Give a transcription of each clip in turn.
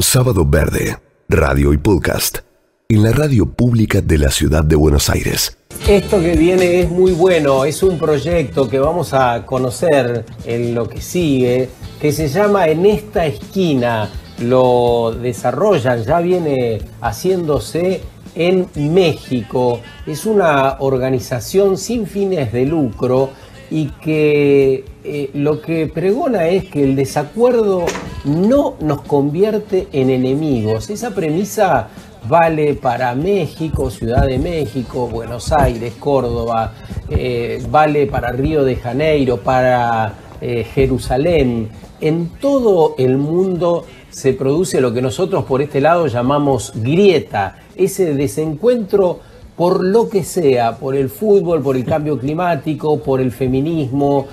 Sábado Verde, radio y podcast, en la radio pública de la ciudad de Buenos Aires. Esto que viene es muy bueno, es un proyecto que vamos a conocer en lo que sigue, que se llama En esta esquina. Lo desarrollan, ya viene haciéndose en México. Es una organización sin fines de lucro y que lo que pregona es que el desacuerdo no nos convierte en enemigos. Esa premisa vale para México, Ciudad de México, Buenos Aires, Córdoba, vale para Río de Janeiro, para Jerusalén. En todo el mundo se produce lo que nosotros por este lado llamamos grieta, ese desencuentro por lo que sea, por el fútbol, por el cambio climático, por el feminismo,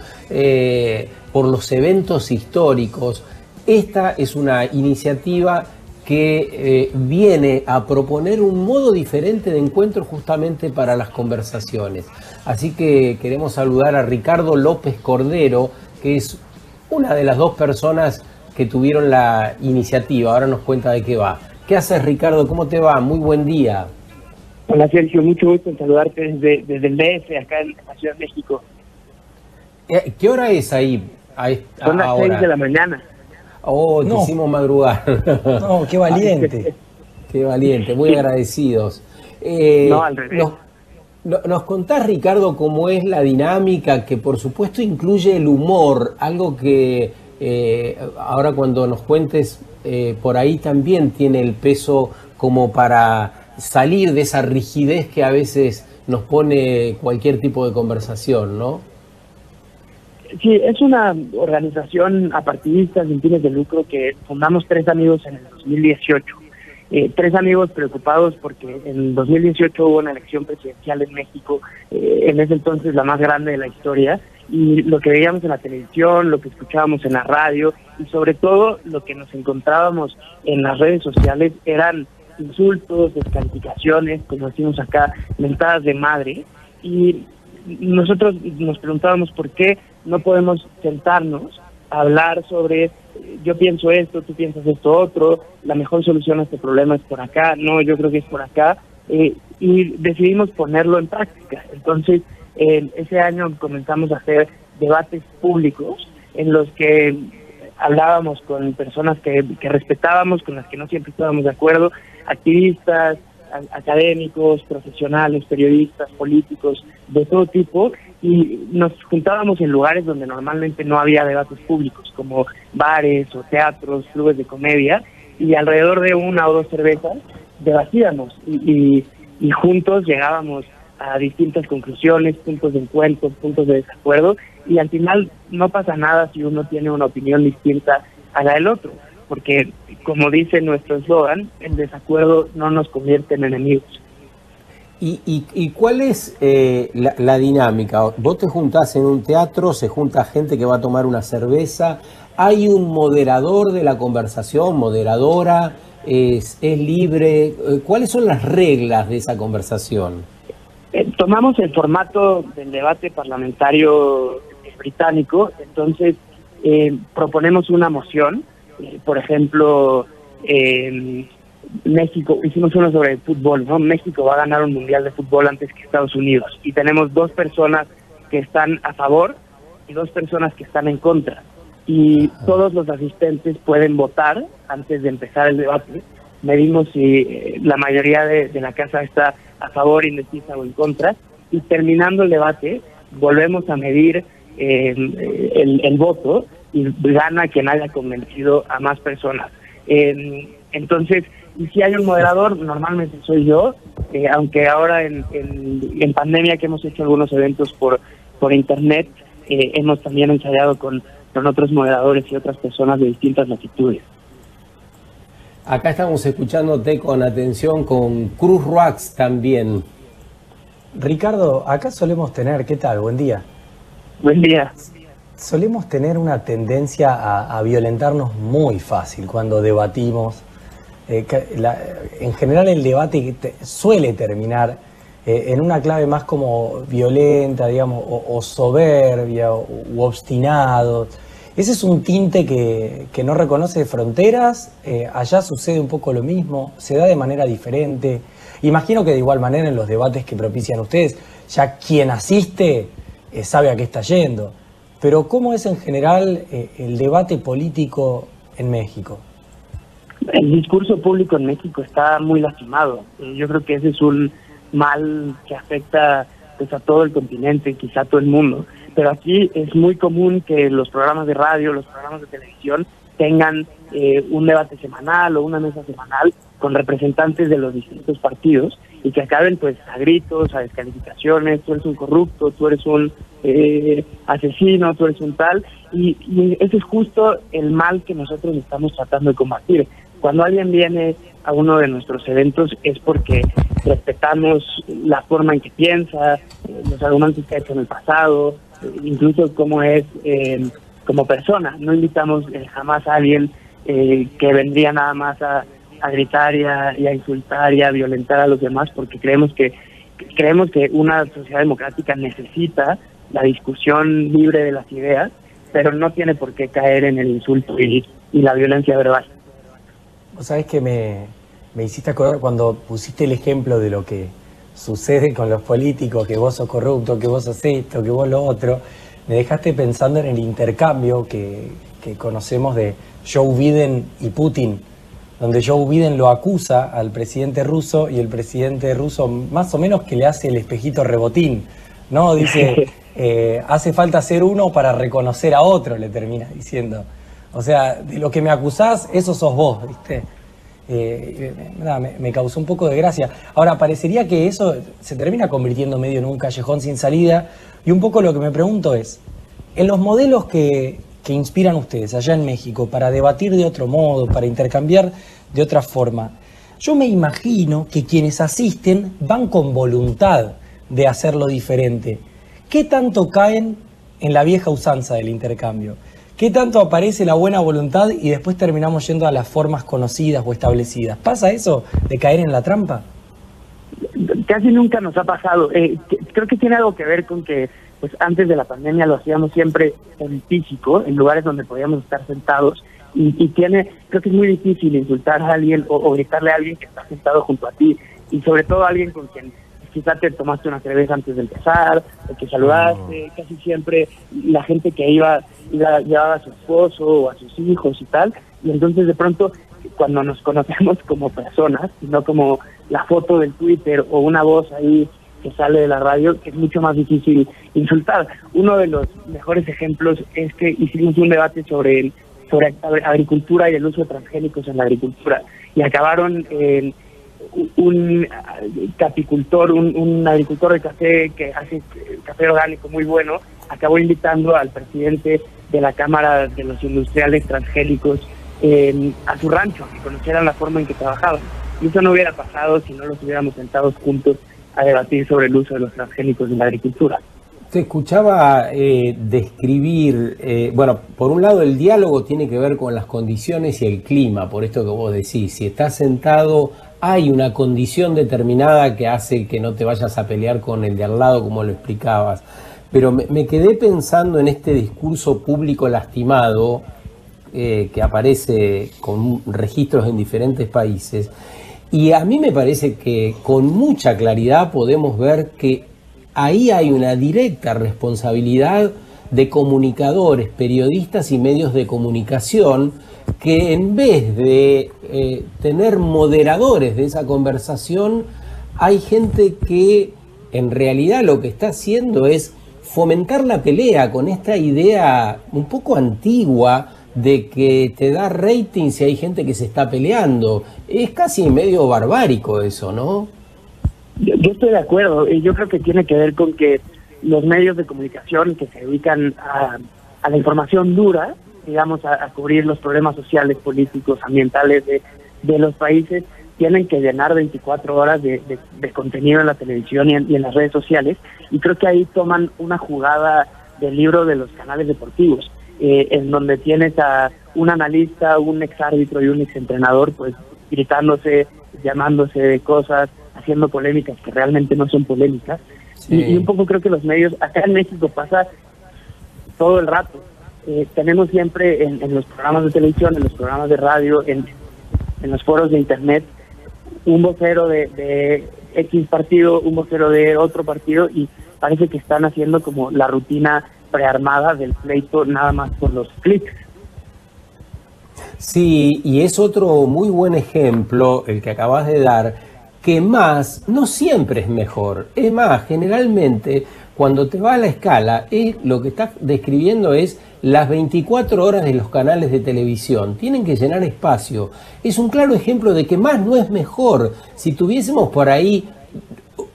por los eventos históricos. Esta es una iniciativa que viene a proponer un modo diferente de encuentro justamente para las conversaciones. Así que queremos saludar a Ricardo López Cordero, que es una de las dos personas que tuvieron la iniciativa. Ahora nos cuenta de qué va. ¿Qué haces, Ricardo? ¿Cómo te va? Muy buen día. Hola, Sergio. Mucho gusto en saludarte desde el DF, acá en la Ciudad de México. ¿Qué hora es ahí? Son las 6 de la mañana. Oh, te hicimos madrugar. No, qué valiente. Qué valiente, muy agradecidos. No, al revés. Nos contás, Ricardo, cómo es la dinámica, que por supuesto incluye el humor, algo que ahora cuando nos cuentes por ahí también tiene el peso como para salir de esa rigidez que a veces nos pone cualquier tipo de conversación, ¿no? Sí, es una organización apartidista sin fines de lucro que fundamos 3 amigos en el 2018. 3 amigos preocupados porque en 2018 hubo una elección presidencial en México, en ese entonces la más grande de la historia, y lo que veíamos en la televisión, lo que escuchábamos en la radio y sobre todo lo que nos encontrábamos en las redes sociales eran insultos, descalificaciones, como decimos acá, mentadas de madre, y nosotros nos preguntábamos por qué no podemos sentarnos a hablar sobre yo pienso esto, tú piensas esto otro, la mejor solución a este problema es por acá, no, yo creo que es por acá, y decidimos ponerlo en práctica. Entonces, ese año comenzamos a hacer debates públicos en los que hablábamos con personas que respetábamos, con las que no siempre estábamos de acuerdo, activistas, académicos, profesionales, periodistas, políticos, de todo tipo, y nos juntábamos en lugares donde normalmente no había debates públicos, como bares o teatros, clubes de comedia, y alrededor de 1 o 2 cervezas debatíamos y juntos llegábamos a distintas conclusiones, puntos de encuentro, puntos de desacuerdo, y al final no pasa nada si uno tiene una opinión distinta a la del otro, porque como dice nuestro eslogan, el desacuerdo no nos convierte en enemigos. ¿Y cuál es la dinámica? Vos te juntás en un teatro, se junta gente que va a tomar una cerveza, ¿hay un moderador de la conversación, moderadora, es libre? ¿Cuáles son las reglas de esa conversación? Tomamos el formato del debate parlamentario británico, entonces proponemos una moción, por ejemplo, México, hicimos uno sobre el fútbol, ¿no? México va a ganar un mundial de fútbol antes que Estados Unidos, y tenemos 2 personas que están a favor y 2 personas que están en contra, y todos los asistentes pueden votar antes de empezar el debate. Medimos si la mayoría de la casa está a favor, indecisa o en contra, y terminando el debate volvemos a medir el voto y gana quien haya convencido a más personas. Entonces, y si hay un moderador, normalmente soy yo, aunque ahora en pandemia que hemos hecho algunos eventos por internet, hemos también ensayado con otros moderadores y otras personas de distintas latitudes. Acá estamos escuchándote con atención con Cruz Roax también. Ricardo, acá solemos tener, ¿qué tal? Buen día. Buen día. Solemos tener una tendencia a violentarnos muy fácil cuando debatimos. En general el debate suele terminar en una clave más como violenta, digamos, o soberbia, u obstinado. Ese es un tinte que no reconoce fronteras. Allá sucede un poco lo mismo, se da de manera diferente. Imagino que de igual manera en los debates que propician ustedes, ya quien asiste sabe a qué está yendo. Pero ¿cómo es en general el debate político en México? El discurso público en México está muy lastimado. Yo creo que ese es un mal que afecta pues a todo el continente, quizá a todo el mundo. Pero aquí es muy común que los programas de radio, los programas de televisión tengan un debate semanal o una mesa semanal con representantes de los distintos partidos y que acaben pues a gritos, a descalificaciones, tú eres un corrupto, tú eres un asesino, tú eres un tal, y ese es justo el mal que nosotros estamos tratando de combatir. Cuando alguien viene a uno de nuestros eventos es porque respetamos la forma en que piensa, los argumentos que ha hecho en el pasado, incluso cómo es como persona. No invitamos jamás a alguien que vendría nada más a gritar y a insultar y a violentar a los demás, porque creemos que una sociedad democrática necesita la discusión libre de las ideas, pero no tiene por qué caer en el insulto y la violencia verbal. Vos sabés que me hiciste acordar cuando pusiste el ejemplo de lo que sucede con los políticos, que vos sos corrupto, que vos sos esto, que vos lo otro. Me dejaste pensando en el intercambio que conocemos de Joe Biden y Putin, donde Joe Biden lo acusa al presidente ruso y el presidente ruso más o menos que le hace el espejito rebotín, ¿no? Dice, hace falta ser uno para reconocer a otro, le termina diciendo. O sea, de lo que me acusás, eso sos vos, ¿viste? Me causó un poco de gracia. Ahora, parecería que eso se termina convirtiendo medio en un callejón sin salida, y un poco lo que me pregunto es, en los modelos que inspiran ustedes allá en México para debatir de otro modo, para intercambiar de otra forma, yo me imagino que quienes asisten van con voluntad de hacerlo diferente. ¿Qué tanto caen en la vieja usanza del intercambio? ¿Qué tanto aparece la buena voluntad y después terminamos yendo a las formas conocidas o establecidas? ¿Pasa eso de caer en la trampa? Casi nunca nos ha pasado. Creo que tiene algo que ver con que pues antes de la pandemia lo hacíamos siempre en físico, en lugares donde podíamos estar sentados, y creo que es muy difícil insultar a alguien o gritarle a alguien que está sentado junto a ti, y sobre todo a alguien con quien quizá te tomaste una cerveza antes de empezar, o que saludaste. Casi siempre la gente que iba llevaba a su esposo o a sus hijos y tal, y entonces de pronto cuando nos conocemos como personas, y no como la foto del Twitter o una voz ahí que sale de la radio, es mucho más difícil insultar. Uno de los mejores ejemplos es que hicimos un debate sobre agricultura y el uso de transgénicos en la agricultura, y acabaron un capicultor, un agricultor de café que hace café orgánico muy bueno, acabó invitando al presidente de la Cámara de los Industriales Transgénicos a su rancho, a que conocieran la forma en que trabajaban. Y eso no hubiera pasado si no los hubiéramos sentados juntos a debatir sobre el uso de los transgénicos en la agricultura. Te escuchaba describir, bueno, por un lado el diálogo tiene que ver con las condiciones y el clima, por esto que vos decís, si estás sentado hay una condición determinada que hace que no te vayas a pelear con el de al lado, como lo explicabas, pero me quedé pensando en este discurso público lastimado que aparece con registros en diferentes países, y a mí me parece que con mucha claridad podemos ver que ahí hay una directa responsabilidad de comunicadores, periodistas y medios de comunicación que en vez de tener moderadores de esa conversación, hay gente que en realidad lo que está haciendo es fomentar la pelea con esta idea un poco antigua de que te da rating si hay gente que se está peleando. Es casi medio barbárico eso, ¿no? Yo estoy de acuerdo. Yo creo que tiene que ver con que los medios de comunicación que se dedican a la información dura, digamos, a cubrir los problemas sociales, políticos, ambientales de los países, tienen que llenar 24 horas de contenido en la televisión y en las redes sociales, y creo que ahí toman una jugada del libro de los canales deportivos, en donde tienes a un analista, un exárbitro y un exentrenador, pues gritándose, llamándose de cosas, haciendo polémicas que realmente no son polémicas. Sí. Y un poco creo que los medios, acá en México pasa todo el rato, tenemos siempre en los programas de televisión, en los programas de radio, en los foros de internet, un vocero de X partido, un vocero de otro partido, y parece que están haciendo como la rutina prearmada del pleito nada más por los clics. Sí, y es otro muy buen ejemplo el que acabas de dar, que más no siempre es mejor. Es más, generalmente cuando te va a la escala, lo que estás describiendo es las 24 horas de los canales de televisión. Tienen que llenar espacio. Es un claro ejemplo de que más no es mejor. Si tuviésemos por ahí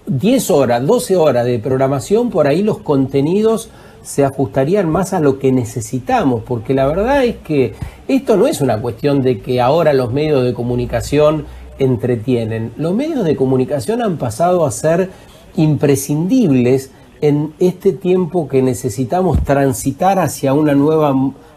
10 horas, 12 horas de programación, por ahí los contenidos se ajustarían más a lo que necesitamos, porque la verdad es que esto no es una cuestión de que ahora los medios de comunicación entretienen. Los medios de comunicación han pasado a ser imprescindibles en este tiempo que necesitamos transitar hacia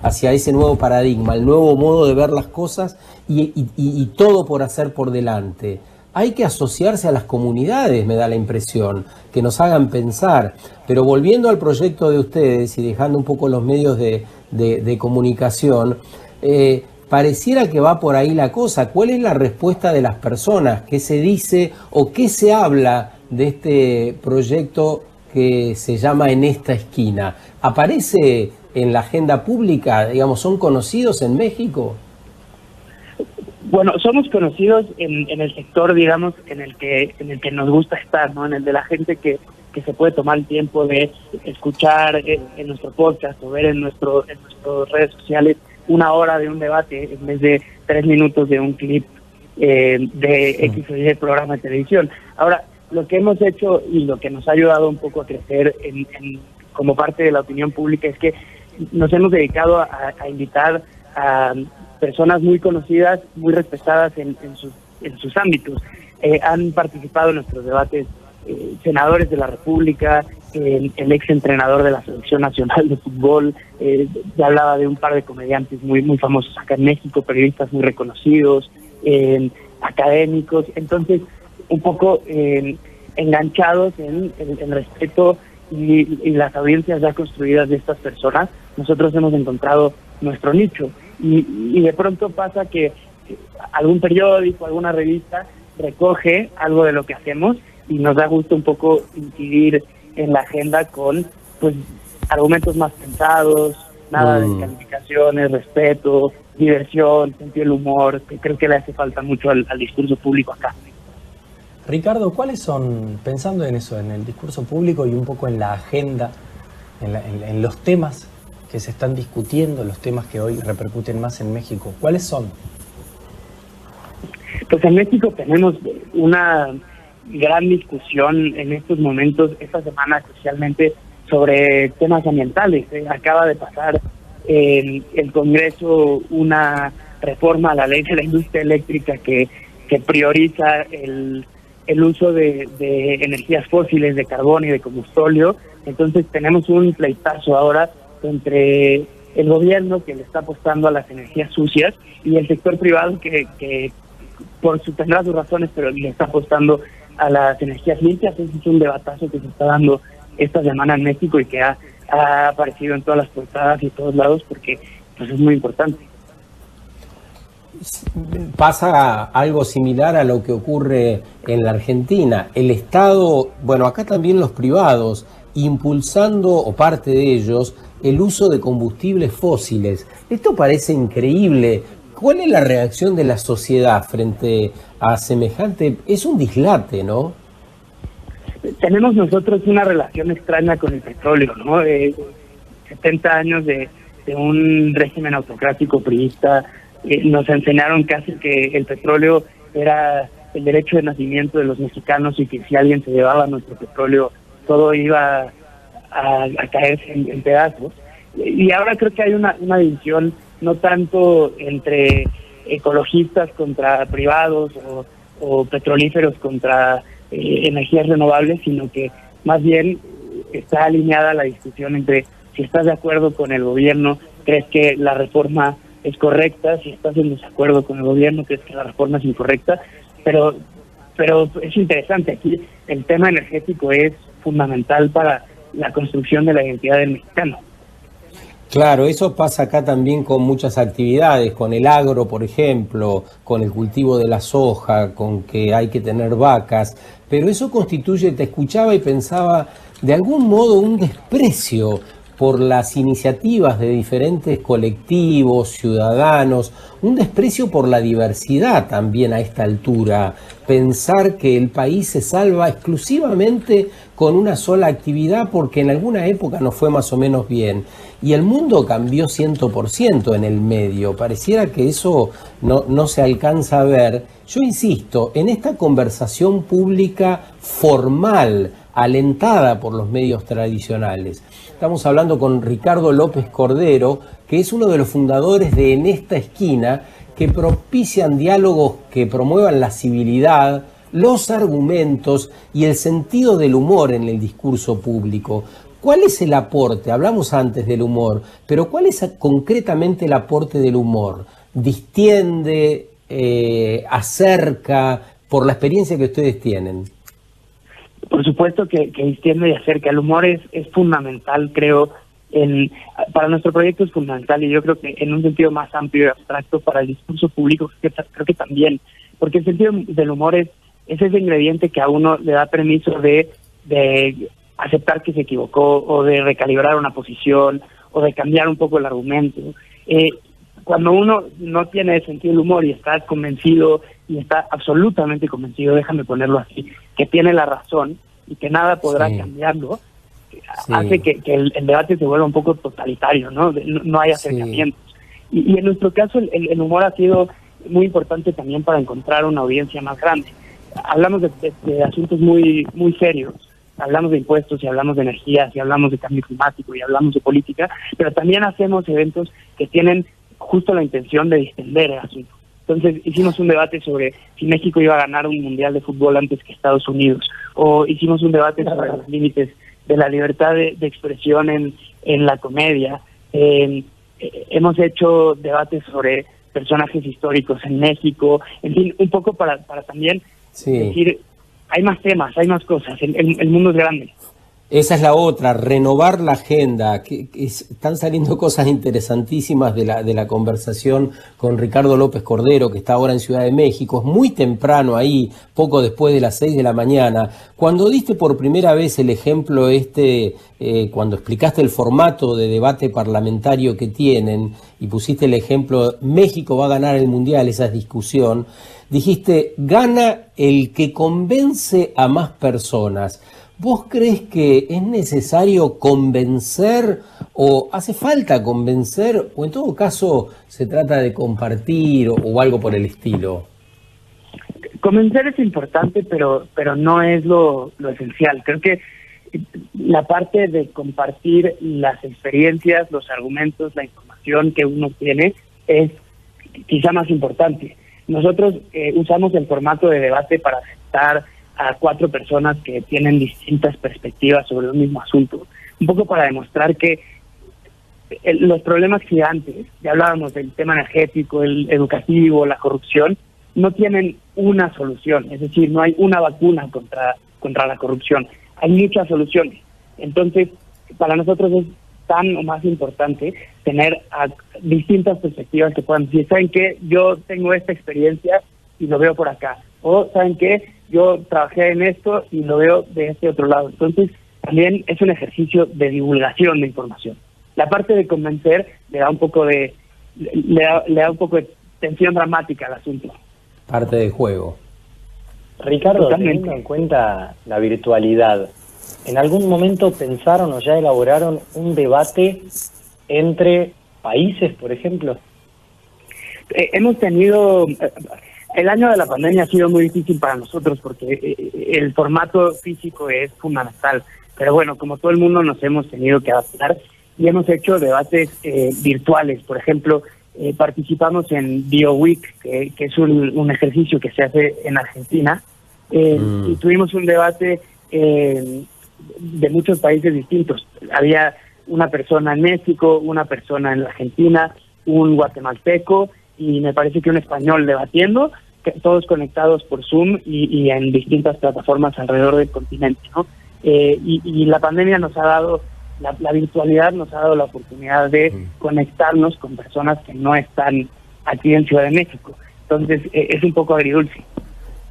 hacia ese nuevo paradigma, el nuevo modo de ver las cosas y todo por hacer por delante. Hay que asociarse a las comunidades, me da la impresión, que nos hagan pensar. Pero volviendo al proyecto de ustedes y dejando un poco los medios de comunicación, pareciera que va por ahí la cosa. ¿Cuál es la respuesta de las personas? ¿Qué se dice o qué se habla de este proyecto que se llama En esta esquina? ¿Aparece en la agenda pública? Digamos, ¿son conocidos en México? Bueno, somos conocidos en el sector, digamos, en el que nos gusta estar, ¿no? En el de la gente que se puede tomar el tiempo de escuchar en nuestro podcast o ver en nuestras redes sociales 1 hora de un debate en vez de 3 minutos de un clip de X o Y programa de televisión. Ahora, lo que hemos hecho y lo que nos ha ayudado un poco a crecer como parte de la opinión pública es que nos hemos dedicado a invitar a personas muy conocidas, muy respetadas en sus ámbitos. Han participado en nuestros debates senadores de la República, el ex entrenador de la Selección Nacional de Fútbol, ya hablaba de un par de comediantes muy famosos acá en México, periodistas muy reconocidos, académicos. Entonces, un poco enganchados en el respeto y las audiencias ya construidas de estas personas, nosotros hemos encontrado nuestro nicho. Y de pronto pasa que algún periódico, alguna revista recoge algo de lo que hacemos y nos da gusto un poco incidir en la agenda con pues argumentos más pensados, nada de calificaciones, respeto, diversión, sentido del humor, que creo que le hace falta mucho al discurso público acá. Ricardo, ¿cuáles son, pensando en eso, en el discurso público y un poco en la agenda, en los temas que se están discutiendo, los temas que hoy repercuten más en México, ¿cuáles son? Pues en México tenemos una gran discusión en estos momentos, esta semana especialmente, sobre temas ambientales. Acaba de pasar en el Congreso una reforma a la ley de la industria eléctrica que prioriza el uso de energías fósiles, de carbón y de combustóleo. Entonces tenemos un pleitazo ahora entre el gobierno, que le está apostando a las energías sucias, y el sector privado que tendrá sus razones, pero le está apostando a las energías limpias. Ese es un debatazo que se está dando esta semana en México y que ha aparecido en todas las portadas y todos lados, porque pues es muy importante. Pasa algo similar a lo que ocurre en la Argentina. El Estado, bueno, acá también los privados, impulsando, o parte de ellos, el uso de combustibles fósiles. Esto parece increíble. ¿Cuál es la reacción de la sociedad frente a semejante? Es un dislate, ¿no? Tenemos nosotros una relación extraña con el petróleo, ¿no? 70 años de un régimen autocrático priista. Nos enseñaron casi que el petróleo era el derecho de nacimiento de los mexicanos y que si alguien se llevaba nuestro petróleo, todo iba a caerse en pedazos. Y ahora creo que hay una división no tanto entre ecologistas contra privados o petrolíferos contra energías renovables, sino que más bien está alineada la discusión entre si estás de acuerdo con el gobierno, crees que la reforma es correcta, si estás en desacuerdo con el gobierno, crees que la reforma es incorrecta, pero es interesante, aquí el tema energético es fundamental para la construcción de la identidad del mexicano. Claro, eso pasa acá también con muchas actividades, con el agro, por ejemplo, con el cultivo de la soja, con que hay que tener vacas, pero eso constituye, te escuchaba y pensaba, de algún modo un desprecio por las iniciativas de diferentes colectivos, ciudadanos, un desprecio por la diversidad también a esta altura. Pensar que el país se salva exclusivamente con una sola actividad porque en alguna época nos fue más o menos bien. Y el mundo cambió 100% en el medio. Pareciera que eso no se alcanza a ver. Yo insisto, en esta conversación pública formal, alentada por los medios tradicionales. Estamos hablando con Ricardo López Cordero, que es uno de los fundadores de En esta esquina, que propician diálogos que promuevan la civilidad, los argumentos y el sentido del humor en el discurso público. ¿Cuál es el aporte? Hablamos antes del humor, pero ¿cuál es concretamente el aporte del humor? ¿Distiende, acerca, por la experiencia que ustedes tienen? Por supuesto que distiende y acerca. El humor es fundamental, creo, para nuestro proyecto es fundamental, y yo creo que en un sentido más amplio y abstracto para el discurso público, creo que también, porque el sentido del humor es ese ingrediente que a uno le da permiso de aceptar que se equivocó, o de recalibrar una posición, o de cambiar un poco el argumento. Cuando uno no tiene sentido del humor y está convencido, y está absolutamente convencido, déjame ponerlo así, que tiene la razón y que nada podrá cambiarlo, hace que el debate se vuelva un poco totalitario, ¿no? No hay acercamientos. Y en nuestro caso el humor ha sido muy importante también para encontrar una audiencia más grande. Hablamos de asuntos muy serios, hablamos de impuestos, y hablamos de energías, y hablamos de cambio climático, y hablamos de política, pero también hacemos eventos que tienen justo la intención de distender el asunto. Entonces hicimos un debate sobre si México iba a ganar un mundial de fútbol antes que Estados Unidos, o hicimos un debate sobre los límites de la libertad de expresión en la comedia. Hemos hecho debates sobre personajes históricos en México, en fin, un poco para también decir, hay más temas, hay más cosas, el mundo es grande. Esa es la otra, renovar la agenda. Están saliendo cosas interesantísimas de la conversación con Ricardo López Cordero, que está ahora en Ciudad de México. Es muy temprano ahí, poco después de las 6 de la mañana. Cuando diste por primera vez el ejemplo cuando explicaste el formato de debate parlamentario que tienen y pusiste el ejemplo, México va a ganar el Mundial, esa discusión, dijiste, gana el que convence a más personas. ¿Vos crees que es necesario convencer, o hace falta convencer, o en todo caso se trata de compartir o algo por el estilo? Convencer es importante, pero no es lo esencial. Creo que la parte de compartir las experiencias, los argumentos, la información que uno tiene es quizá más importante. Nosotros usamos el formato de debate para sentar a 4 personas que tienen distintas perspectivas sobre un mismo asunto, un poco para demostrar que los problemas gigantes, ya hablábamos del tema energético, el educativo, la corrupción, no tienen una solución, es decir, no hay una vacuna contra la corrupción, hay muchas soluciones. Entonces, para nosotros es tan o más importante tener a distintas perspectivas que puedan decir, ¿saben qué? Yo tengo esta experiencia y lo veo por acá. O, ¿saben qué? Yo trabajé en esto y lo veo de este otro lado. Entonces, también es un ejercicio de divulgación de información. La parte de convencer le da un poco de tensión dramática al asunto. Parte del juego. Ricardo, Totalmente. teniendo en cuenta la virtualidad, ¿en algún momento pensaron o ya elaboraron un debate entre países, por ejemplo? Hemos tenido... El año de la pandemia ha sido muy difícil para nosotros porque el formato físico es fundamental. Pero bueno, como todo el mundo nos hemos tenido que adaptar y hemos hecho debates virtuales. Por ejemplo, participamos en BioWeek, que es un ejercicio que se hace en Argentina. Y tuvimos un debate de muchos países distintos. Había una persona en México, una persona en Argentina, un guatemalteco y me parece que un español debatiendo, todos conectados por Zoom y en distintas plataformas alrededor del continente, ¿no? Y la pandemia nos ha dado la virtualidad nos ha dado la oportunidad de conectarnos con personas que no están aquí en Ciudad de México. Entonces, es un poco agridulce.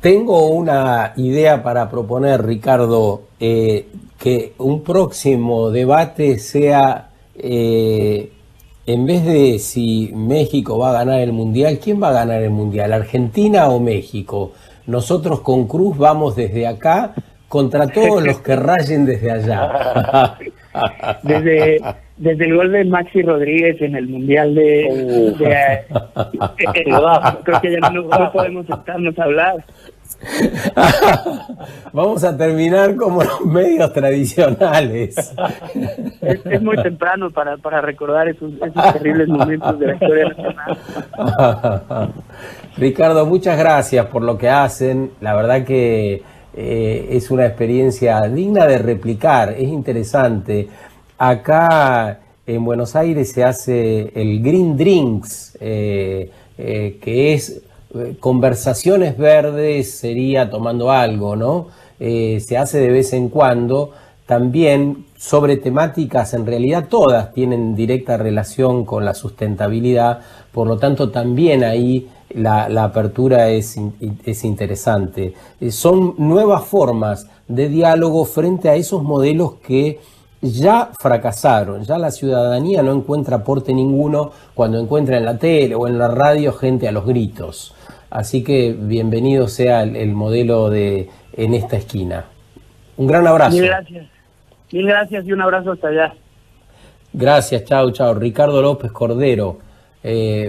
Tengo una idea para proponer, Ricardo, que un próximo debate sea, en vez de si México va a ganar el Mundial, ¿quién va a ganar el Mundial? ¿Argentina o México? Nosotros con Cruz vamos desde acá contra todos los que rayen desde allá. Desde el gol de Maxi Rodríguez en el Mundial creo que ya no podemos sentarnos a hablar. Vamos a terminar como los medios tradicionales. Es muy temprano para recordar esos terribles momentos de la historia nacional. Ricardo, muchas gracias por lo que hacen. La verdad que es una experiencia digna de replicar, es interesante. Acá en Buenos Aires se hace el Green Drinks, que es conversaciones verdes, sería tomando algo, ¿no? Se hace de vez en cuando, también sobre temáticas, en realidad todas tienen directa relación con la sustentabilidad, por lo tanto también ahí la apertura es interesante. Son nuevas formas de diálogo frente a esos modelos que ya fracasaron, ya la ciudadanía no encuentra aporte ninguno cuando encuentra en la tele o en la radio gente a los gritos. Así que bienvenido sea el modelo de En esta esquina. Un gran abrazo. Mil gracias y un abrazo hasta allá. Gracias, chao. Ricardo López Cordero,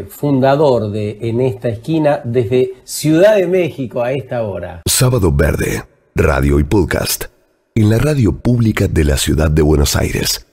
fundador de En esta esquina desde Ciudad de México a esta hora. Sábado Verde, radio y podcast en la radio pública de la Ciudad de Buenos Aires.